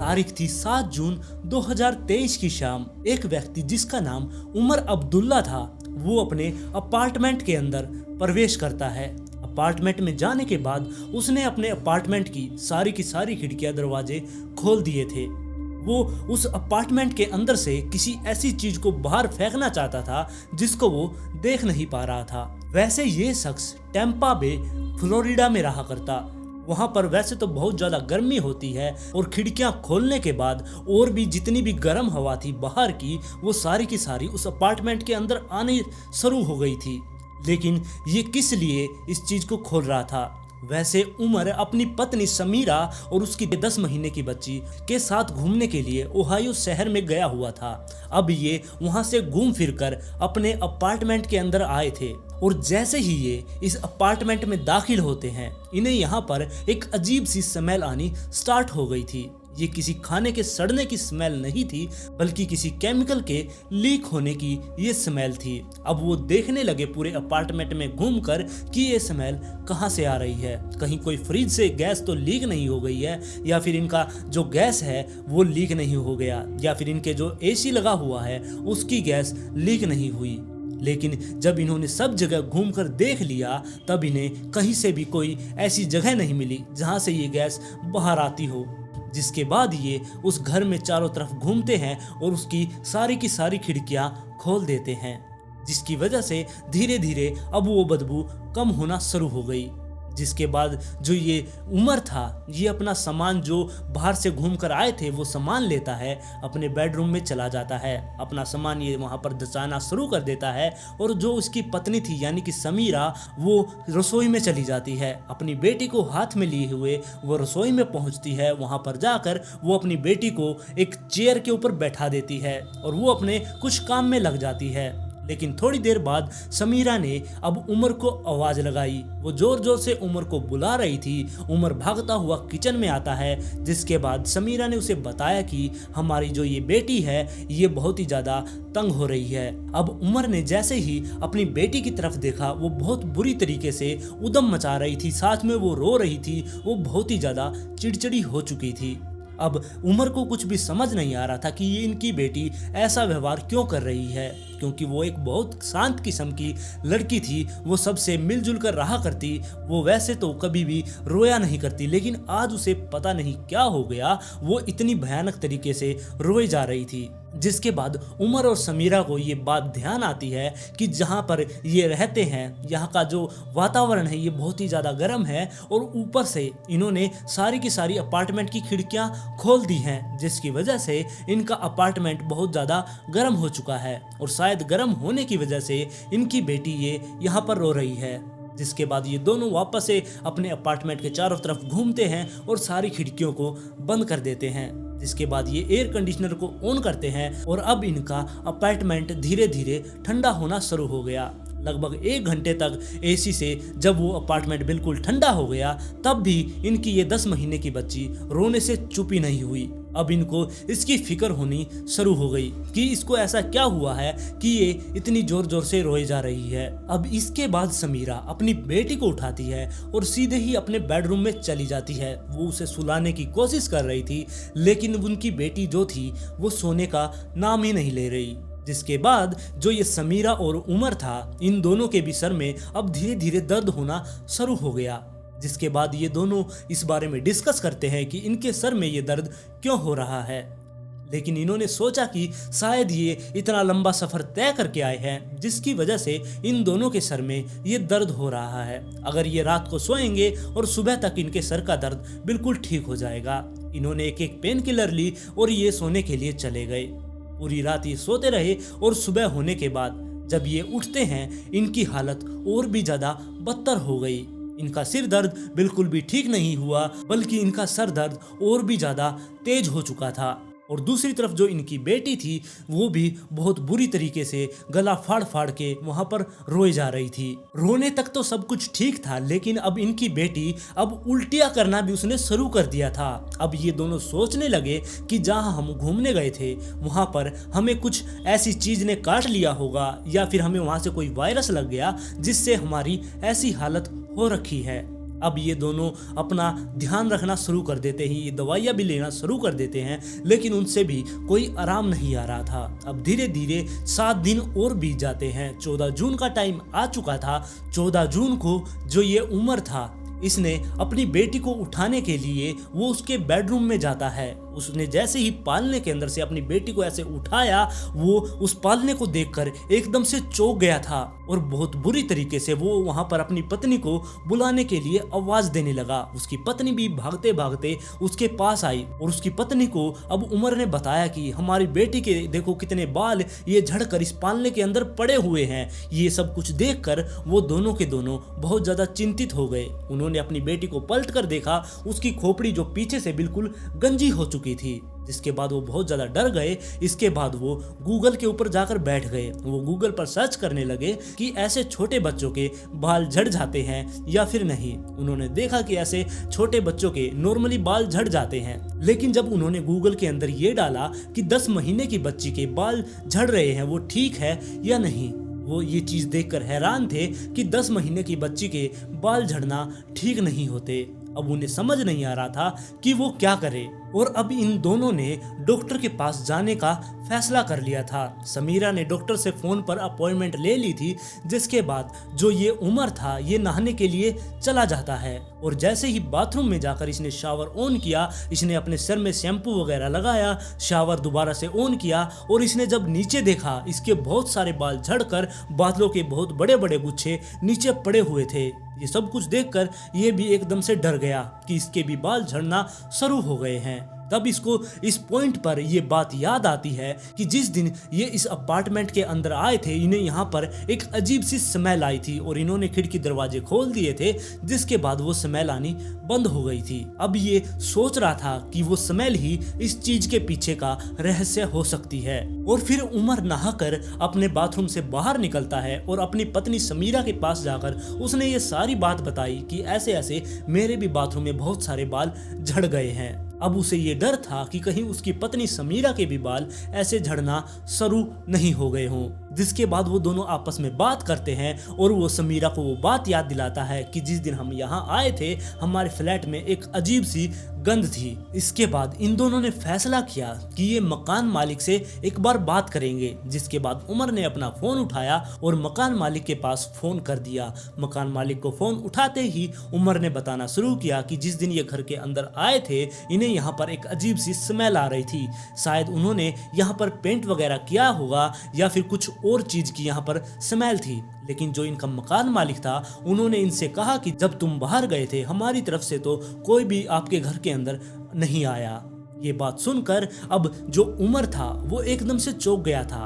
तारीख थी 7 जून 2023 की शाम। एक व्यक्ति जिसका नाम उमर अब्दुल्ला था, वो अपने अपार्टमेंट के अंदर प्रवेश करता है। अपार्टमेंट में जाने के बाद उसने अपने अपार्टमेंट की सारी खिड़कियां दरवाजे खोल दिए थे। वो उस अपार्टमेंट के अंदर से किसी ऐसी चीज को बाहर फेंकना चाहता था जिसको वो देख नहीं पा रहा था। वैसे ये शख्स टैंपा बे फ्लोरिडा में रहा करता। वहां पर वैसे तो बहुत ज्यादा गर्मी होती है और खिड़कियां खोलने के बाद और भी जितनी भी गर्म हवा थी बाहर की, वो सारी की सारी उस अपार्टमेंट के अंदर आने शुरू हो गई थी। लेकिन ये किस लिए इस चीज को खोल रहा था? वैसे उमर अपनी पत्नी समीरा और उसकी 10 महीने की बच्ची के साथ घूमने के लिए ओहायो शहर में गया हुआ था। अब ये वहां से घूम फिरकर अपने अपार्टमेंट के अंदर आए थे और जैसे ही ये इस अपार्टमेंट में दाखिल होते हैं, इन्हें यहाँ पर एक अजीब सी स्मेल आनी स्टार्ट हो गई थी। ये किसी खाने के सड़ने की स्मेल नहीं थी, बल्कि किसी केमिकल के लीक होने की ये स्मेल थी। अब वो देखने लगे पूरे अपार्टमेंट में घूमकर कि ये स्मेल कहाँ से आ रही है। कहीं कोई फ्रिज से गैस तो लीक नहीं हो गई है, या फिर इनका जो गैस है वो लीक नहीं हो गया, या फिर इनके जो एसी लगा हुआ है उसकी गैस लीक नहीं हुई। लेकिन जब इन्होंने सब जगह घूमकर देख लिया, तब इन्हें कहीं से भी कोई ऐसी जगह नहीं मिली जहाँ से ये गैस बाहर आती हो। जिसके बाद ये उस घर में चारों तरफ घूमते हैं और उसकी की सारी खिड़कियां खोल देते हैं, जिसकी वजह से धीरे धीरे अब वो बदबू कम होना शुरू हो गई। जिसके बाद जो ये उमर था, ये अपना सामान जो बाहर से घूम कर आए थे वो सामान लेता है, अपने बेडरूम में चला जाता है। अपना सामान ये वहाँ पर दचाना शुरू कर देता है और जो उसकी पत्नी थी यानी कि समीरा, वो रसोई में चली जाती है। अपनी बेटी को हाथ में लिए हुए वो रसोई में पहुँचती है। वहाँ पर जाकर वो अपनी बेटी को एक चेयर के ऊपर बैठा देती है और वो अपने कुछ काम में लग जाती है। लेकिन थोड़ी देर बाद समीरा ने अब उमर को आवाज लगाई। वो जोर जोर से उमर को बुला रही थी। उमर भागता हुआ किचन में आता है, जिसके बाद समीरा ने उसे बताया कि हमारी जो ये बेटी है ये बहुत ही ज्यादा तंग हो रही है। अब उमर ने जैसे ही अपनी बेटी की तरफ देखा, वो बहुत बुरी तरीके से उद्यम मचा रही थी, साथ में वो रो रही थी, वो बहुत ही ज्यादा चिड़चिड़ी हो चुकी थी। अब उमर को कुछ भी समझ नहीं आ रहा था कि ये इनकी बेटी ऐसा व्यवहार क्यों कर रही है, क्योंकि वो एक बहुत शांत किस्म की लड़की थी। वो सबसे मिलजुल कर रहा करती, वो वैसे तो कभी भी रोया नहीं करती, लेकिन आज उसे पता नहीं क्या हो गया, वो इतनी भयानक तरीके से रोए जा रही थी। जिसके बाद उमर और समीरा को ये बात ध्यान आती है कि जहाँ पर ये रहते हैं, यहाँ का जो वातावरण है ये बहुत ही ज़्यादा गर्म है और ऊपर से इन्होंने सारी की सारी अपार्टमेंट की खिड़कियाँ खोल दी हैं, जिसकी वजह से इनका अपार्टमेंट बहुत ज़्यादा गर्म हो चुका है और शायद गर्म होने की वजह से इनकी बेटी ये यहाँ पर रो रही है। जिसके बाद ये दोनों वापस से अपने अपार्टमेंट के चारों तरफ घूमते हैं और सारी खिड़कियों को बंद कर देते हैं। जिसके बाद ये एयर कंडीशनर को ऑन करते हैं और अब इनका अपार्टमेंट धीरे धीरे ठंडा होना शुरू हो गया। लगभग 1 घंटे तक एसी से जब वो अपार्टमेंट बिल्कुल ठंडा हो गया, तब भी इनकी ये 10 महीने की बच्ची रोने से चुप ही नहीं हुई। अब इनको इसकी फिक्र होनी शुरू हो गई कि इसको ऐसा क्या हुआ है कि ये इतनी जोर जोर से रोए जा रही है। अब इसके बाद समीरा अपनी बेटी को उठाती है और सीधे ही अपने बेडरूम में चली जाती है। वो उसे सुलाने की कोशिश कर रही थी, लेकिन उनकी बेटी जो थी वो सोने का नाम ही नहीं ले रही। जिसके बाद जो ये समीरा और उमर था, इन दोनों के भी सर में अब धीरे धीरे दर्द होना शुरू हो गया। जिसके बाद ये दोनों इस बारे में डिस्कस करते हैं कि इनके सर में ये दर्द क्यों हो रहा है। लेकिन इन्होंने सोचा कि शायद ये इतना लंबा सफर तय करके आए हैं, जिसकी वजह से इन दोनों के सर में ये दर्द हो रहा है। अगर ये रात को सोएंगे और सुबह तक इनके सर का दर्द बिल्कुल ठीक हो जाएगा। इन्होंने एक एक पेन किलर ली और ये सोने के लिए चले गए। पूरी रात ये सोते रहे और सुबह होने के बाद जब ये उठते हैं, इनकी हालत और भी ज्यादा बदतर हो गई। इनका सिर दर्द बिल्कुल भी ठीक नहीं हुआ, बल्कि इनका सर दर्द और भी ज्यादा तेज हो चुका था। और दूसरी तरफ जो इनकी बेटी थी, वो भी बहुत बुरी तरीके से गला फाड़ फाड़ के वहां पर रोए जा रही थी। रोने तक तो सब कुछ ठीक था, लेकिन अब इनकी बेटी अब उल्टियां करना भी उसने शुरू कर दिया था। अब ये दोनों सोचने लगे कि जहां हम घूमने गए थे वहां पर हमें कुछ ऐसी चीज ने काट लिया होगा, या फिर हमें वहां से कोई वायरस लग गया जिससे हमारी ऐसी हालत हो रखी है। अब ये दोनों अपना ध्यान रखना शुरू कर देते हैं, ये दवाइयाँ भी लेना शुरू कर देते हैं, लेकिन उनसे भी कोई आराम नहीं आ रहा था। अब धीरे धीरे 7 दिन और बीत जाते हैं। 14 जून का टाइम आ चुका था। 14 जून को जो ये उमर था, इसने अपनी बेटी को उठाने के लिए वो उसके बेडरूम में जाता है। उसने जैसे ही पालने के अंदर से अपनी बेटी को ऐसे उठाया, वो उस पालने को देखकर एकदम से चौंक गया था और बहुत बुरी तरीके से वो वहां पर अपनी पत्नी को बुलाने के लिए आवाज देने लगा। उसकी पत्नी भी भागते भागते उसके पास आई और उसकी पत्नी को अब उमर ने बताया कि हमारी बेटी के देखो कितने बाल ये झड़कर इस पालने के अंदर पड़े हुए हैं। ये सब कुछ देखकर वो दोनों के दोनों बहुत ज्यादा चिंतित हो गए। उन्होंने अपनी बेटी को पलट कर देखा, उसकी खोपड़ी जो पीछे से बिल्कुल गंजी हो चुकी थी, जिसके बाद वो बहुत ज़्यादा डर गए। इसके बाद वो गूगल के ऊपर जाकर बैठ गए। वो गूगल पर सर्च करने लगे कि ऐसे छोटे बच्चों के बाल झड़ जाते हैं या फिर नहीं। उन्होंने देखा कि ऐसे छोटे बच्चों के नॉर्मली बाल झड़ जाते हैं, लेकिन जब उन्होंने गूगल के अंदर ये डाला कि 10 महीने की बच्ची के बाल झड़ रहे हैं, वो ठीक है या नहीं, वो ये चीज़ देखकर हैरान थे कि 10 महीने की बच्ची के बाल झड़ना ठीक नहीं होते। अब उन्हें समझ नहीं आ रहा था कि वो क्या करे, और अब इन दोनों ने डॉक्टर के पास जाने का फैसला कर लिया था। समीरा ने डॉक्टर से फ़ोन पर अपॉइंटमेंट ले ली थी, जिसके बाद जो ये उमर था ये नहाने के लिए चला जाता है। और जैसे ही बाथरूम में जाकर इसने शावर ऑन किया, इसने अपने सिर में शैम्पू वगैरह लगाया, शावर दोबारा से ऑन किया और इसने जब नीचे देखा, इसके बहुत सारे बाल झड़कर बादलों के बहुत बड़े बड़े गुच्छे नीचे पड़े हुए थे। ये सब कुछ देखकर ये भी एकदम से डर गया कि इसके भी बाल झड़ना शुरू हो गए हैं। तब इसको इस पॉइंट पर ये बात याद आती है कि जिस दिन ये इस अपार्टमेंट के अंदर आए थे, इन्हें यहाँ पर एक अजीब सी स्मेल आई थी और इन्होंने खिड़की दरवाजे खोल दिए थे, जिसके बाद वो स्मेल आनी बंद हो गई थी। अब ये सोच रहा था कि वो स्मेल ही इस चीज के पीछे का रहस्य हो सकती है। और फिर उमर नहाकर अपने बाथरूम से बाहर निकलता है और अपनी पत्नी समीरा के पास जाकर उसने ये सारी बात बताई कि ऐसे ऐसे मेरे भी बाथरूम में बहुत सारे बाल झड़ गए हैं। अब उसे ये डर था कि कहीं उसकी पत्नी समीरा के भी बाल ऐसे झड़ना शुरू नहीं हो गए हों। जिसके बाद वो दोनों आपस में बात करते हैं और वो समीरा को वो बात याद दिलाता है कि जिस दिन हम यहाँ आए थे, हमारे फ्लैट में एक अजीब सी गंध थी। इसके बाद इन दोनों ने फैसला किया कि ये मकान मालिक से एक बार बात करेंगे। जिसके बाद उमर ने अपना फोन उठाया और मकान मालिक के पास फोन कर दिया। मकान मालिक को फोन उठाते ही उमर ने बताना शुरू किया कि जिस दिन ये घर के अंदर आए थे, इन्हें यहाँ पर एक अजीब सी स्मेल आ रही थी। शायद उन्होंने यहाँ पर पेंट वगैरह किया होगा या फिर कुछ और चीज की यहाँ पर स्मेल थी। लेकिन जो इनका मकान मालिक था, उन्होंने इनसे कहा कि जब तुम बाहर गए थे, हमारी तरफ से तो कोई भी आपके घर के अंदर नहीं आया। ये बात सुनकर अब जो उमर था वो एकदम से चौंक गया था।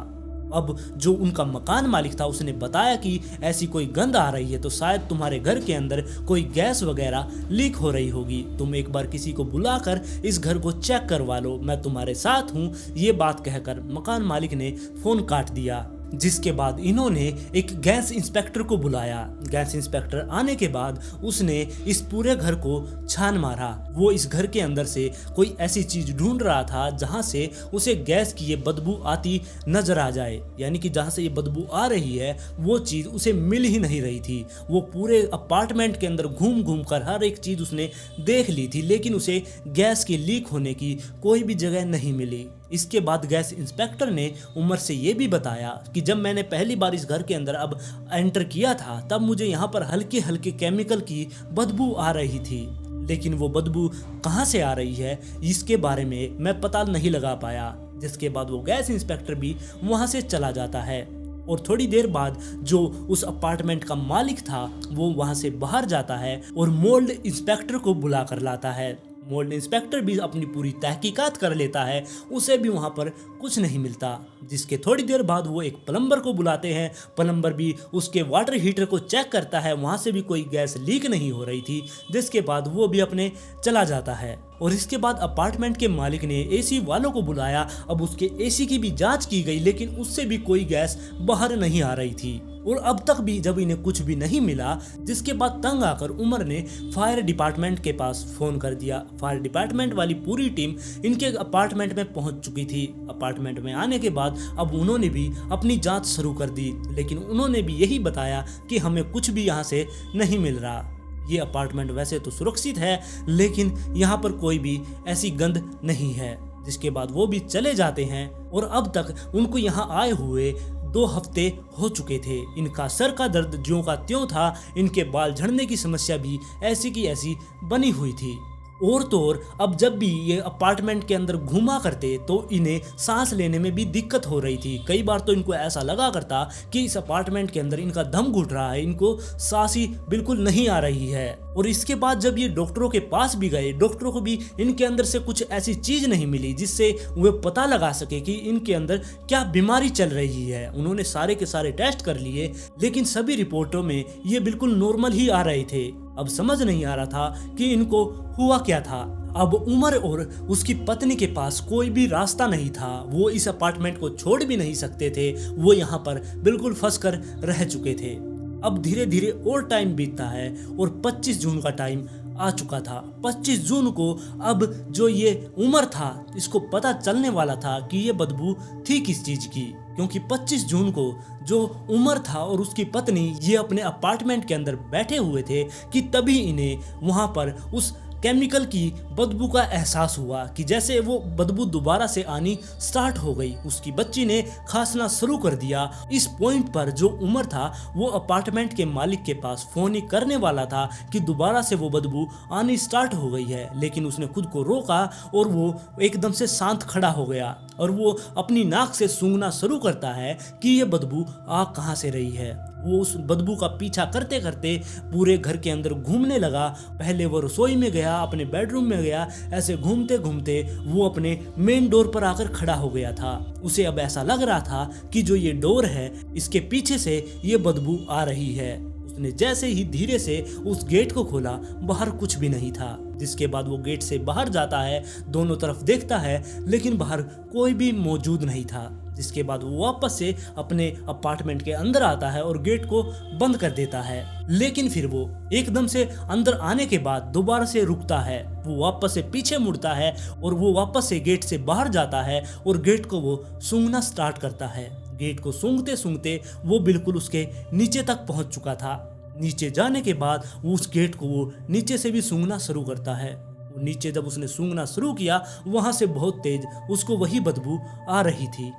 अब जो उनका मकान मालिक था उसने बताया कि ऐसी कोई गंध आ रही है तो शायद तुम्हारे घर के अंदर कोई गैस वगैरह लीक हो रही होगी। तुम एक बार किसी को बुलाकर इस घर को चेक करवा लो, मैं तुम्हारे साथ हूँ। ये बात कहकर मकान मालिक ने फोन काट दिया। जिसके बाद इन्होंने एक गैस इंस्पेक्टर को बुलाया। गैस इंस्पेक्टर आने के बाद उसने इस पूरे घर को छान मारा। वो इस घर के अंदर से कोई ऐसी चीज ढूंढ रहा था जहां से उसे गैस की ये बदबू आती नजर आ जाए, यानी कि जहां से ये बदबू आ रही है वो चीज उसे मिल ही नहीं रही थी। वो पूरे अपार्टमेंट के अंदर घूम घूम कर हर एक चीज उसने देख ली थी, लेकिन उसे गैस के लीक होने की कोई भी जगह नहीं मिली। इसके बाद गैस इंस्पेक्टर ने उमर से ये भी बताया कि जब मैंने पहली बार इस घर के अंदर अब एंटर किया था, तब मुझे यहाँ पर हल्के हल्के केमिकल की बदबू आ रही थी, लेकिन वो बदबू कहाँ से आ रही है इसके बारे में मैं पता नहीं लगा पाया। जिसके बाद वो गैस इंस्पेक्टर भी वहाँ से चला जाता है और थोड़ी देर बाद जो उस अपार्टमेंट का मालिक था वो वहाँ से बाहर जाता है और मोल्ड इंस्पेक्टर को बुला कर लाता है। मोल्ड इंस्पेक्टर भी अपनी पूरी तहकीकात कर लेता है, उसे भी वहाँ पर कुछ नहीं मिलता। जिसके थोड़ी देर बाद वो एक प्लम्बर को बुलाते हैं। प्लम्बर भी उसके वाटर हीटर को चेक करता है, वहाँ से भी कोई गैस लीक नहीं हो रही थी। जिसके बाद वो भी अपने चला जाता है। और इसके बाद अपार्टमेंट के मालिक ने एसी वालों को बुलाया। अब उसके एसी की भी जांच की गई, लेकिन उससे भी कोई गैस बाहर नहीं आ रही थी और अब तक भी जब इन्हें कुछ भी नहीं मिला, जिसके बाद तंग आकर उमर ने फायर डिपार्टमेंट के पास फोन कर दिया। फायर डिपार्टमेंट वाली पूरी टीम इनके अपार्टमेंट में पहुंच चुकी थी। अपार्टमेंट में आने के बाद अब उन्होंने भी अपनी जांच शुरू कर दी, लेकिन उन्होंने भी यही बताया कि हमें कुछ भी यहाँ से नहीं मिल रहा। ये अपार्टमेंट वैसे तो सुरक्षित है, लेकिन यहाँ पर कोई भी ऐसी गंद नहीं है। जिसके बाद वो भी चले जाते हैं और अब तक उनको यहाँ आए हुए 2 हफ्ते हो चुके थे। इनका सर का दर्द ज्यों का त्यों था, इनके बाल झड़ने की समस्या भी ऐसी की ऐसी बनी हुई थी। और तो और अब जब भी ये अपार्टमेंट के अंदर घूमा करते तो इन्हें सांस लेने में भी दिक्कत हो रही थी। कई बार तो इनको ऐसा लगा करता कि इस अपार्टमेंट के अंदर इनका दम घुट रहा है, इनको सांस ही बिल्कुल नहीं आ रही है। और इसके बाद जब ये डॉक्टरों के पास भी गए, डॉक्टरों को भी इनके अंदर से कुछ ऐसी चीज नहीं मिली जिससे वे पता लगा सके कि इनके अंदर क्या बीमारी चल रही है। उन्होंने सारे के सारे टेस्ट कर लिए, लेकिन सभी रिपोर्टों में ये बिल्कुल नॉर्मल ही आ रहे थे। अब समझ नहीं आ रहा था कि इनको हुआ क्या था। अब उमर और उसकी पत्नी के पास कोई भी रास्ता नहीं था, वो इस अपार्टमेंट को छोड़ भी नहीं सकते थे, वो यहाँ पर बिल्कुल फंस कर रह चुके थे। अब धीरे धीरे और टाइम बीतता है और 25 जून का टाइम आ चुका था। 25 जून को अब जो ये उमर था, इसको पता चलने वाला था कि ये बदबू थी किस चीज की, क्योंकि 25 जून को जो उमर था और उसकी पत्नी ये अपने अपार्टमेंट के अंदर बैठे हुए थे कि तभी इन्हें वहां पर उस केमिकल की बदबू का एहसास हुआ कि जैसे वो बदबू दोबारा से आनी स्टार्ट हो गई। उसकी बच्ची ने खांसना शुरू कर दिया। इस पॉइंट पर जो उमर था वो अपार्टमेंट के मालिक के पास फोन ही करने वाला था कि दोबारा से वो बदबू आनी स्टार्ट हो गई है, लेकिन उसने खुद को रोका और वो एकदम से शांत खड़ा हो गया और वो अपनी नाक से सूंघना शुरू करता है कि ये बदबू आ कहाँ से रही है। वो उस बदबू का पीछा करते करते पूरे घर के अंदर घूमने लगा। पहले वो रसोई में गया, अपने बेडरूम में गया, ऐसे घूमते घूमते वो अपने मेन डोर पर आकर खड़ा हो गया था। उसे अब ऐसा लग रहा था कि जो ये डोर है इसके पीछे से ये बदबू आ रही है। उसने जैसे ही धीरे से उस गेट को खोला, बाहर कुछ भी नहीं था। जिसके बाद वो गेट से बाहर जाता है, दोनों तरफ देखता है, लेकिन बाहर कोई भी मौजूद नहीं था। जिसके बाद वो वापस से अपने अपार्टमेंट के अंदर आता है और गेट को बंद कर देता है। लेकिन फिर वो एकदम से अंदर आने के बाद दोबारा से रुकता है, वो वापस से पीछे मुड़ता है और वो वापस से गेट से बाहर जाता है और गेट को वो सूंघना स्टार्ट करता है। गेट को सूंघते सूंघते वो बिल्कुल उसके नीचे तक पहुंच चुका था। नीचे जाने के बाद वो उस गेट को वो नीचे से भी सूंघना शुरू करता है। वो नीचे जब उसने सूंघना शुरू किया, वहां से बहुत तेज उसको वही बदबू आ रही थी।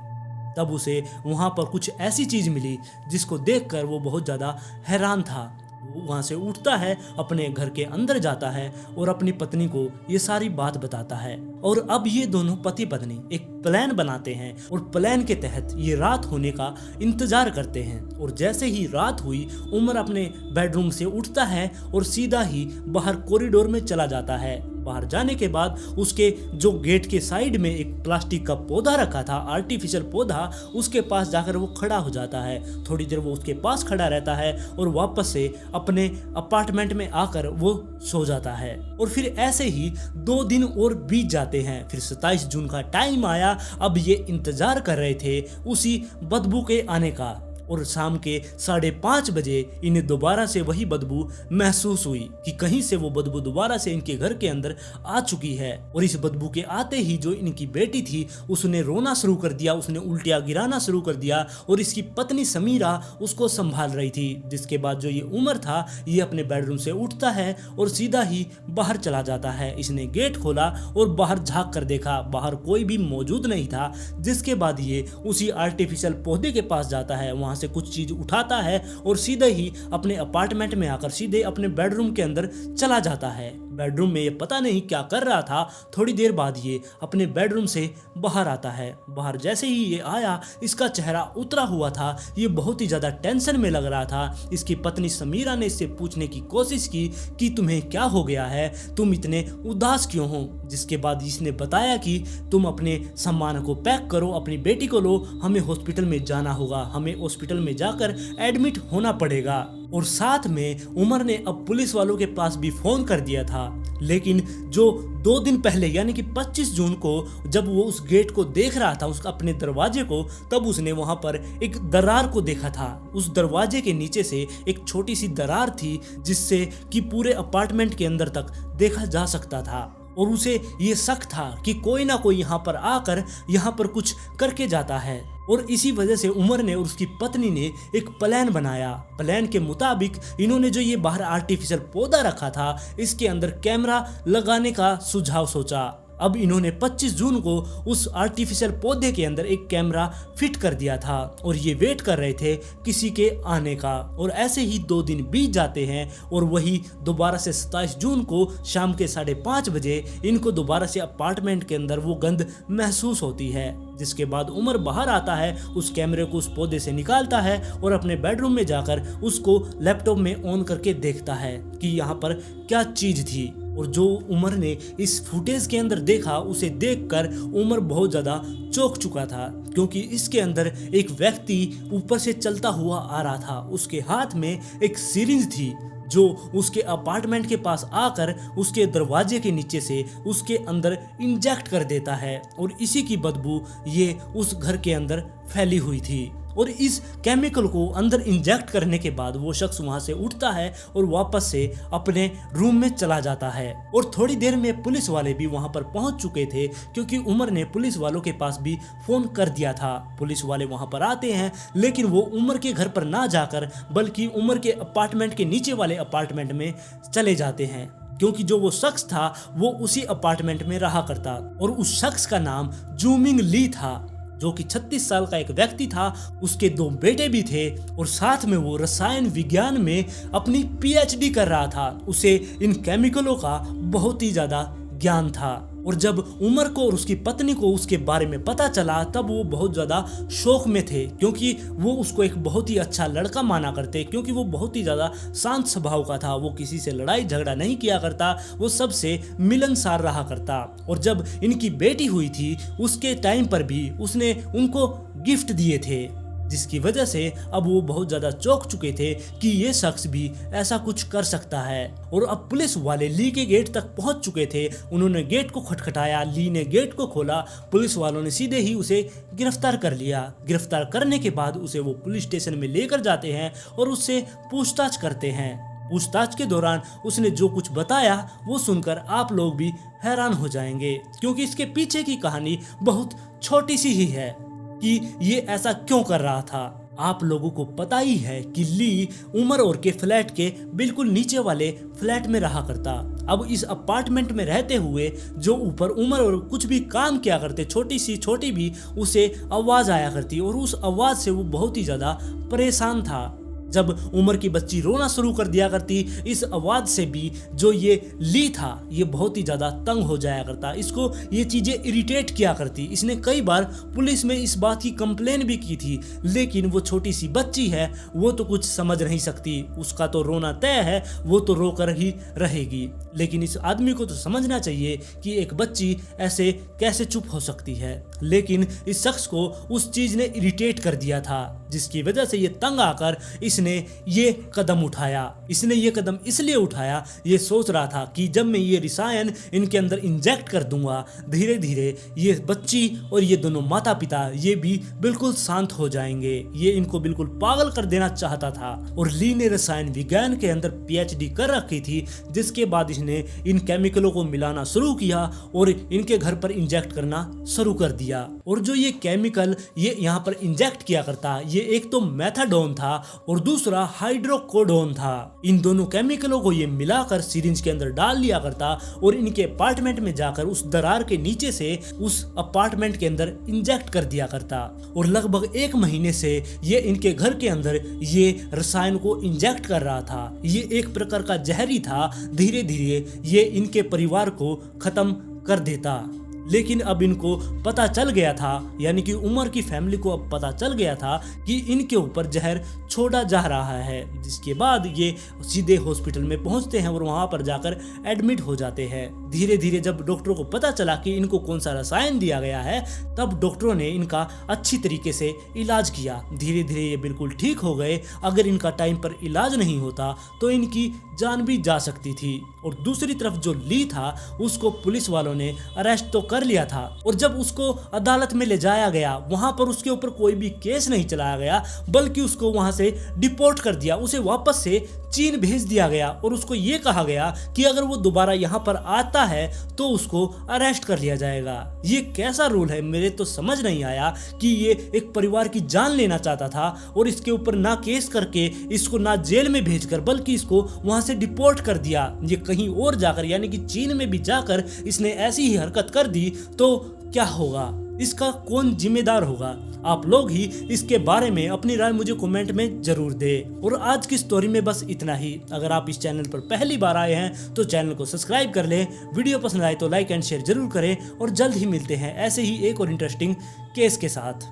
तब उसे वहां पर कुछ ऐसी चीज मिली जिसको देखकर वो बहुत ज्यादा हैरान था। वो वहां से उठता है, अपने घर के अंदर जाता है और अपनी पत्नी को ये सारी बात बताता है। और अब ये दोनों पति पत्नी एक प्लान बनाते हैं और प्लान के तहत ये रात होने का इंतजार करते हैं। और जैसे ही रात हुई, उमर अपने बेडरूम से उठता है और सीधा ही बाहर कॉरिडोर में चला जाता है। बाहर जाने के बाद उसके जो गेट के साइड में एक प्लास्टिक का पौधा रखा था, आर्टिफिशियल पौधा, उसके पास जाकर वो खड़ा हो जाता है। थोड़ी देर वो उसके पास खड़ा रहता है और वापस से अपने अपार्टमेंट में आकर वो सो जाता है। और फिर ऐसे ही 2 दिन और बीत जाते हैं। फिर 27 जून का टाइम आया। अब ये इंतजार कर रहे थे उसी बदबू के आने का और शाम के 5:30 बजे इन्हें दोबारा से वही बदबू महसूस हुई कि कहीं से वो बदबू दोबारा से इनके घर के अंदर आ चुकी है। और इस बदबू के आते ही जो इनकी बेटी थी उसने रोना शुरू कर दिया, उसने उल्टियां गिराना शुरू कर दिया और इसकी पत्नी समीरा उसको संभाल रही थी। जिसके बाद जो ये उमर था ये अपने बेडरूम से उठता है और सीधा ही बाहर चला जाता है। इसने गेट खोला और बाहर झांक कर देखा, बाहर कोई भी मौजूद नहीं था। जिसके बाद ये उसी आर्टिफिशियल पौधे के पास जाता है, वहां से कुछ चीज उठाता है और सीधे ही अपने अपार्टमेंट में आकर सीधे अपने बेडरूम के अंदर चला जाता है। बेडरूम में ये पता नहीं क्या कर रहा था। थोड़ी देर बाद ये अपने बेडरूम से बाहर आता है। बाहर जैसे ही ये आया, इसका चेहरा उतरा हुआ था, ये बहुत ही ज्यादा टेंशन में लग रहा था। इसकी पत्नी समीरा ने इससे पूछने की कोशिश की कि तुम्हें क्या हो गया है, तुम इतने उदास क्यों हो। जिसके बाद इसने बताया कि तुम अपने सामान को पैक करो, अपनी बेटी को लो, हमें हॉस्पिटल में जाना होगा, हमें हॉस्पिटल में जाकर एडमिट होना पड़ेगा। और साथ में उमर ने अब पुलिस वालों के पास भी फोन कर दिया था। लेकिन जो 2 दिन पहले यानी कि 25 जून को जब वो उस गेट को देख रहा था, उसका अपने दरवाजे को, तब उसने वहां पर एक दरार को देखा था। उस दरवाजे के नीचे से एक छोटी सी दरार थी जिससे कि पूरे अपार्टमेंट के अंदर तक देखा जा सकता था। और उसे ये शक था कि कोई ना कोई यहाँ पर आकर यहाँ पर कुछ करके जाता है। और इसी वजह से उमर ने और उसकी पत्नी ने एक प्लान बनाया। प्लान के मुताबिक इन्होंने जो ये बाहर आर्टिफिशियल पौधा रखा था, इसके अंदर कैमरा लगाने का सुझाव सोचा। अब इन्होंने 25 जून को उस आर्टिफिशियल पौधे के अंदर एक कैमरा फिट कर दिया था और ये वेट कर रहे थे किसी के आने का। और ऐसे ही 2 दिन बीत जाते हैं और वही दोबारा से 27 जून को शाम के 5:30 बजे इनको दोबारा से अपार्टमेंट के अंदर वो गंध महसूस होती है। जिसके बाद उमर बाहर आता है, उस कैमरे को उस पौधे से निकालता है और अपने बेडरूम में जाकर उसको लैपटॉप में ऑन करके देखता है कि यहाँ पर क्या चीज थी। और जो उमर ने इस फुटेज के अंदर देखा, उसे देखकर उमर बहुत ज़्यादा चौंक चुका था, क्योंकि इसके अंदर एक व्यक्ति ऊपर से चलता हुआ आ रहा था। उसके हाथ में एक सिरिंज थी जो उसके अपार्टमेंट के पास आकर उसके दरवाजे के नीचे से उसके अंदर इंजेक्ट कर देता है और इसी की बदबू ये उस घर के अंदर फैली हुई थी। और इस केमिकल को अंदर इंजेक्ट करने के बाद वो शख्स वहां से उठता है और वापस से अपने रूम में चला जाता है। और थोड़ी देर में पुलिस वाले भी वहां पर पहुंच चुके थे, क्योंकि उमर ने पुलिस वालों के पास भी फोन कर दिया था। पुलिस वाले वहां पर आते हैं, लेकिन वो उमर के घर पर ना जाकर बल्कि उमर के अपार्टमेंट के नीचे वाले अपार्टमेंट में चले जाते हैं, क्योंकि जो वो शख्स था वो उसी अपार्टमेंट में रहा करता। और उस शख्स का नाम जूमिंग ली था, जो कि 36 साल का एक व्यक्ति था। उसके 2 बेटे भी थे और साथ में वो रसायन विज्ञान में अपनी पीएचडी कर रहा था। उसे इन केमिकलों का बहुत ही ज्यादा ज्ञान था। और जब उमर को और उसकी पत्नी को उसके बारे में पता चला, तब वो बहुत ज़्यादा शौक में थे, क्योंकि वो उसको एक बहुत ही अच्छा लड़का माना करते, क्योंकि वो बहुत ही ज़्यादा शांत स्वभाव का था। वो किसी से लड़ाई झगड़ा नहीं किया करता, वो सबसे मिलनसार रहा करता। और जब इनकी बेटी हुई थी, उसके टाइम पर भी उसने उनको गिफ्ट दिए थे, जिसकी वजह से अब वो बहुत ज़्यादा चौंक चुके थे कि ये शख्स भी ऐसा कुछ कर सकता है। और अब पुलिस वाले ली के गेट तक पहुंच चुके थे। उन्होंने गेट को खटखटाया, ली ने गेट को खोला। पुलिस वालों ने सीधे ही उसे गिरफ्तार कर लिया। गिरफ्तार करने के बाद उसे वो पुलिस स्टेशन में लेकर जाते हैं और उससे पूछताछ करते हैं। पूछताछ के दौरान उसने जो कुछ बताया वो सुनकर आप लोग भी हैरान हो जाएंगे, क्योंकि इसके पीछे की कहानी बहुत छोटी सी ही है कि ये ऐसा क्यों कर रहा था। आप लोगों को पता ही है कि ली उमर और के फ्लैट के बिल्कुल नीचे वाले फ्लैट में रहा करता। अब इस अपार्टमेंट में रहते हुए जो ऊपर उमर और कुछ भी काम किया करते, छोटी भी उसे आवाज आया करती और उस आवाज से वो बहुत ही ज्यादा परेशान था। जब उमर की बच्ची रोना शुरू कर दिया करती, इस आवाज से भी जो ये ली था ये बहुत ही ज़्यादा तंग हो जाया करता। इसको ये चीज़ें इरिटेट किया करती। इसने कई बार पुलिस में इस बात की कंप्लेन भी की थी, लेकिन वो छोटी सी बच्ची है, वो तो कुछ समझ नहीं सकती। उसका तो रोना तय है, वो तो रोकर ही रहेगी। लेकिन इस आदमी को तो समझना चाहिए कि एक बच्ची ऐसे कैसे चुप हो सकती है। लेकिन इस शख्स को उस चीज़ ने इरिटेट कर दिया था, जिसकी वजह से ये तंग आकर इसने ये कदम उठाया। इसने ये कदम इसलिए उठाया, ये सोच रहा था कि जब मैं ये रसायन इनके अंदर इंजेक्ट कर दूंगा, धीरे धीरे ये बच्ची और ये दोनों माता पिता ये भी बिल्कुल शांत हो जाएंगे। ये इनको बिल्कुल पागल कर देना चाहता था। और ली ने रसायन विज्ञान के अंदर पीएचडी कर रखी थी, जिसके बाद इसने इन केमिकलों को मिलाना शुरू किया और इनके घर पर इंजेक्ट करना शुरू कर दिया। और जो ये केमिकल ये यहाँ पर इंजेक्ट किया करता, ये एक तो मेथाडोन था और दूसरा हाइड्रोकोडोन था। इन दोनों केमिकलों को ये मिलाकर सिरिंज के अंदर डाल लिया करता और इनके अपार्टमेंट में जाकर उस दरार के नीचे से उस अपार्टमेंट के अंदर इंजेक्ट कर दिया करता। और लगभग 1 महीने से ये इनके घर के अंदर ये रसायन को इंजेक्ट कर रहा था। ये एक प्रकार का जहरी था। धीरे धीरे ये इनके परिवार को खत्म कर देता। लेकिन अब इनको पता चल गया था, यानी कि उमर की फैमिली को अब पता चल गया था कि इनके ऊपर जहर छोड़ा जा रहा है। जिसके बाद ये सीधे हॉस्पिटल में पहुंचते हैं और वहां पर जाकर एडमिट हो जाते हैं। धीरे धीरे जब डॉक्टरों को पता चला कि इनको कौन सा रसायन दिया गया है, तब डॉक्टरों ने इनका अच्छी तरीके से इलाज किया। धीरे धीरे ये बिल्कुल ठीक हो गए। अगर इनका टाइम पर इलाज नहीं होता तो इनकी जान भी जा सकती थी। और दूसरी तरफ जो ली था, उसको पुलिस वालों ने अरेस्ट तो कर लिया था और जब उसको अदालत में ले जाया गया, वहां पर उसके ऊपर कोई भी केस नहीं चलाया गया, बल्कि उसको वहां से डिपोर्ट कर दिया। उसे वापस से चीन भेज दिया गया और उसको ये कहा गया कि अगर वो दोबारा यहाँ पर आता करता है तो उसको अरेस्ट कर लिया जाएगा। ये कैसा रूल है, मेरे तो समझ नहीं आया कि ये एक परिवार की जान लेना चाहता था और इसके ऊपर ना केस करके इसको ना जेल में भेजकर बल्कि इसको वहां से डिपोर्ट कर दिया। ये कहीं और जाकर यानी कि चीन में भी जाकर इसने ऐसी ही हरकत कर दी तो क्या होगा, इसका कौन जिम्मेदार होगा? आप लोग ही इसके बारे में अपनी राय मुझे कमेंट में जरूर दें। और आज की स्टोरी में बस इतना ही। अगर आप इस चैनल पर पहली बार आए हैं तो चैनल को सब्सक्राइब कर लें, वीडियो पसंद आए तो लाइक एंड शेयर जरूर करें और जल्द ही मिलते हैं ऐसे ही एक और इंटरेस्टिंग केस के साथ।